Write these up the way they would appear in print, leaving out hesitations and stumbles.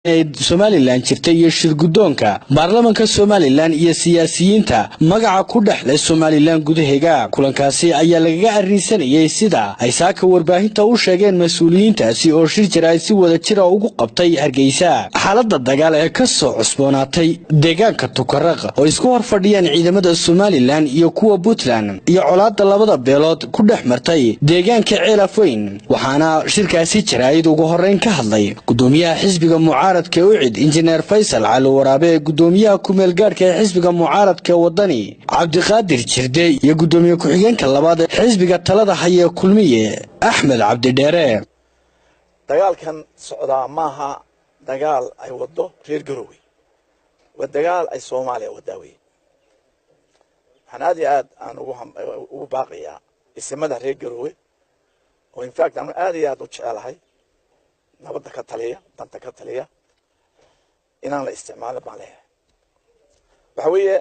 Somaliland jirtay iyo shirgudoonka baarlamaanka Somaliland iyo siyaasiyiinta magaca ku dhaxlay Somaliland gudaheega kulankaasi ayaa lagaga arrinsanayay sida ay saaka warbaahinta u sheegeen mas'uuliyiintaasi oo shir jira si wada jir ugu qabtay Hargeysa xaaladda dagaal ee ka soo cusboonaatay deegaanka Tukaraq oo isku hor fadhiyaan ciidamada Somaliland iyo kuwa Puntland iyo colaadda labada beelood ku dhex martay deegaanka Ceelafayn waxaana shirkaasi jiraayid ugu horeyn ka hadlay gudoomiyaha xisbiga mucaaradka UCID injineer Faysal Cali Waraabe gudoomiyaha kumeel gaarka ee xisbiga mucaaradka wadani Cabdiqaadir Jirde iyo gudoomiye ku-xigeenka labaad ee xisbiga talada haya kulmiye Axmed Cabdi Dheere dagaalkan socda maaha dagaal ay wado reer Garowe waa dagaal ay Soomaaliya wadaaway aad aan ugu baaqiyaa ismada reer Garowe oo in fact aan aad u jecelahay nabadda ka taliya danta ka taliya inaan la isticmaalo baan leeyahay waxa weeye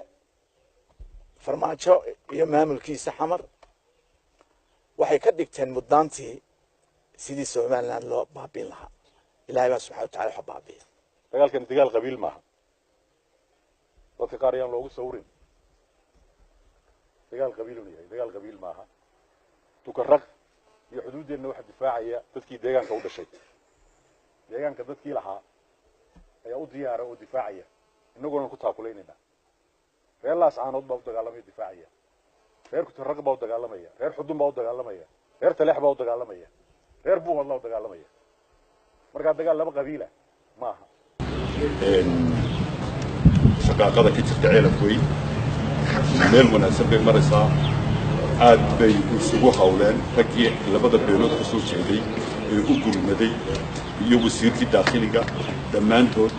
farmaajo iyo maamulkiisa xamar waxay ka dhigteen muddaantii sidii Somaliland loo baabin lahaa ilaahay baa subxaanahu wa ta'aala waxa baabiya dagaalkan dagaal qabiil maaha dadka qaar ayaan loogu sawrin dagaal qabiil uu yahay dagaal qabiil maaha Tukaraq iyo xuduudeena waxa difaacaya dadkii deegaanka u dhashay deegaanka dadkii lahaa ayaa u diyaar oo difaacaya inaguna ku taakuleynayna reer laas caanood baa u dagaalamaya difaacaya reer Tukaraq baa u dagaalamaya reer xudun baa u dagaalamaya reer Taleex baa u dagaalamaya reer Buuqad baa u dagaalamaya marka dagaal laba qabiila maaha shaqaaqada ka jirta Ceelafayn meel wanaagsan bay maraysaa aad bay isugu hawleen ragii labada beelood ka soo jeeday ee u gurmaday iyo wasiirkii daaqiliga dhammaantood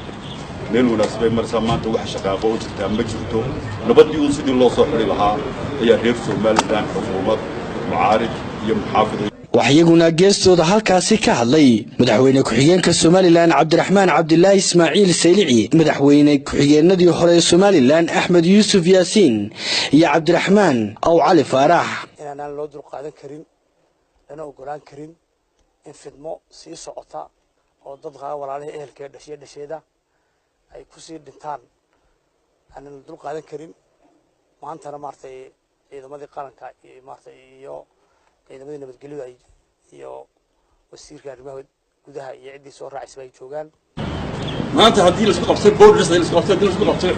meel wanaagsan bay maraysaa maanta wax shaqaaqo oo jirta ma jirto nabadii uu sidii loo soo xiri lahaa ayaa reer Somaliland xukuumad mucaarid iyo muxaafid waxyaguna geestooda halkaasi ka hadlay madaxweyne ku-xigeenka Somaliland Cabdiraxmaan Cabdilaahi Ismaaciil Saylici madaxweyne ku-xigeenadii hore ee Somaliland Axmed Yuusuf Yaasiin iyo Cabdiraxmaan Aw Cali Faarax inaan loo dul qaadan karin lana ogolaan karin in fidmo sii socota oo dad walaalaha ehelka dhasheeda ay ku sii dhintaan aan la dul qaadan karin maantana maartay ciidamadii qaranka iyo ciidamadii nabadgelyada iyo wasiirka arrimaha gudaha iyo cidii soo raacisay ay joogaan maanta hadii la isku qabtay borders la isku qabtay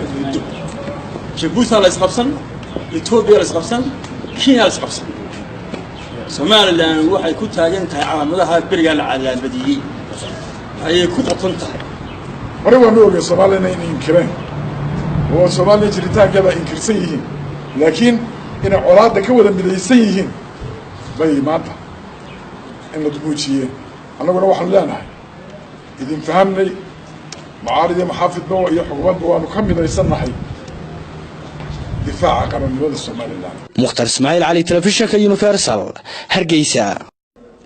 xuduud Djibouti la isku qabsan Ethiopia la isku qabsan Kenya la isku qabsan Somaliland waxay ku taagan tahay calaamadaha bariga la calaamadiye ay ku qabsan tahay hore waa nooga Soomaaliland inay inkireen oo Soomaaliland jiritaankeeda inkirsan yihiin laakiin in colaadda ka wada midaysan yihiin bay maanta in la duujiye annaguna waxaan leenahay idin fahamnay معارض محافظ بوا يا حكومات بوا نكمل يصنعي دفاع قانون الوضع الصومالي مختار اسماعيل علي تلفزيون كيونيفرسال هرقيسا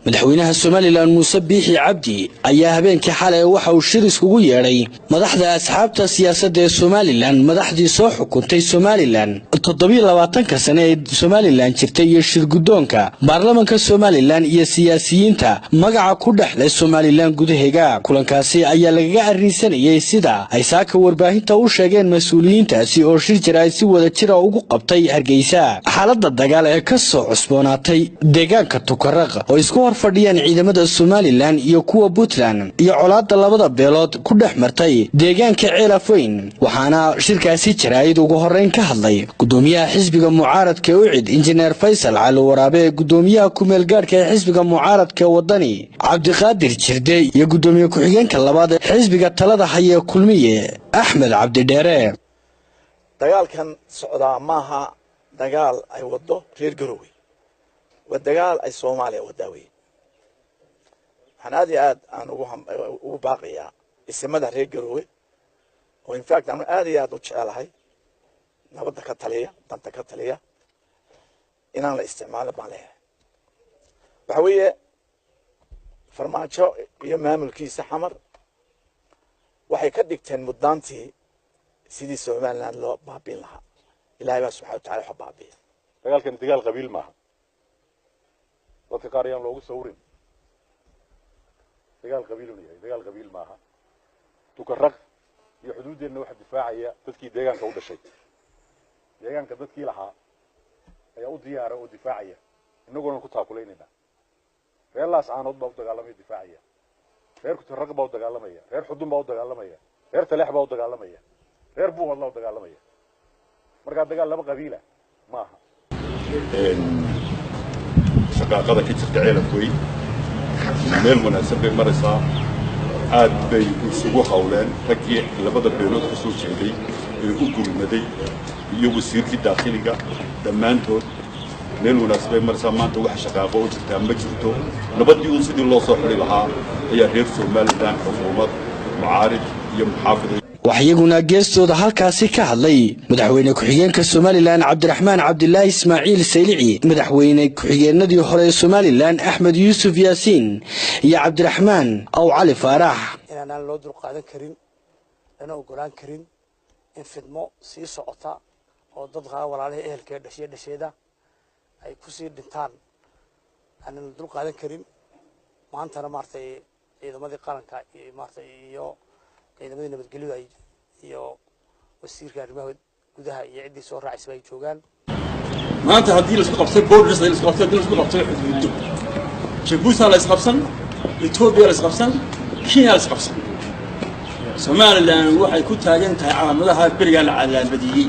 madaxweynaha Somaliland Muuse Biixi Cabdi ayaa habeenkii xalay waxa uu shir iskugu yeeray madaxda asxaabta siyaasadda ee Somaliland madaxdii soo xukuntay Somaliland 27 sano ee Somaliland jirtay iyo shirgudoonka baarlamaanka Somaliland iyo siyaasiyiinta magaca ku dhaxlay Somaliland gudaheega kulankaasi ayaa lagaga arrinsanayay sida ay saaka warbaahinta u sheegeen mas'uuliyiintaasi oo shir jira si wada jir ugu qabtay Hargeysa xaaladda dagaal ee ka soo cusboonaatay deegaanka Tukaraq oo isku fadhiyaan ciidamada Somaliland iyo kuwa Puntland iyo colaadda labada beelood ku dhex martay deegaanka Ceelafayn waxaana shirkaasi jiraayid ugu horeyn ka hadlay gudoomiyaha xisbiga mucaaradka UCID injineer Faysal Cali Waraabe gudoomiyaha kumeel gaarka ee xisbiga mucaaradka wadani Cabdiqaadir Jirde iyo gudoomiye ku-xigeenka labaad ee xisbiga talada haya kulmiye Axmed Cabdi Dheere dagaalkan socda maaha dagaal ay wado reer Garowe waa dagaal ay Soomaaliya wadaaway aad aan ugu baaqiyaa ismada reer Garowe oo in fact aan aad u jecelahay nabadda ka taliya danta ka taliya inaan la isticmaalo baan leeyahay waxa weeye farmaajo iyo maamulkiisa xamar waxay ka dhigteen muddaantii sidii Somaliland loo baabin lahaa ilaahay baa subxaanahu wa ta'aala waxa baabiya dagaalkan dagaal qabiil maaha dadka qaar ayaan loogu sawrin dagaal qabiil uu yahay dagaal qabiil maaha tukarraq iyo xuduuddeenna waxa difaacaya dadkii deegaanka u dhashay deegaanka dadkii lahaa ayaa u diyaara oo difaacaya innaguna ku taakulaynayna reer laascaanood baa u dagaalamaya difaacaya reer tukarraq baa u dagaalamaya reer xudun baa u dagaalamaya reer taleex baa u dagaalamaya reer buuqad baa u dagaalamaya markaa dagaal laba qabiila maaha shaqaaqada ka jirta ceelaf weyn meel wanaagsan bay maraysaa aad bay isugu hawleen raggii labada beelood ka soo jeeday ee u gurmaday iyo wasiirkii daakhiliga dhammaantood meel wanaagsan bay maraysaa maanta wax shaqaaqo oo jirtaa ma jirto nabadii uun sidii loo soo xuli lahaa ayaa reer somalilan xukuumad mucaarid iyo muxaafid waxyaguna geestooda halkaasi ka hadlay madaxweyne ku-xigeenka Somaliland Cabdiraxmaan Cabdilaahi Ismaaciil Saylici madaxweyne ku-xigeenadii hore ee Somaliland Axmed Yuusuf Yaasiin iyo Cabdiraxmaan Aw Cali Faarax inaan loo dul qaadan karin lana ogolaan karin in fidmo sii socota oo dad walaalaha ehelka dhasheeda ay ku sii dhintaan aan dul qaadan karin maantana maartay ciidamadii qaranka iyo ciidamadii nabadgelyo iyo wasiirka arrimaha gudaha iyo cidii soo raacisay ay joogaan maanta haddii la isku qabtay borders la isku qabtay haddii la isku qabtay xuduudo Djibouti la isku qabsan Ethiopia la isku qabsan Kenya la isku qabsan Somaliland waxay ku taagan tahay calaamadaha beriga la calaamadiye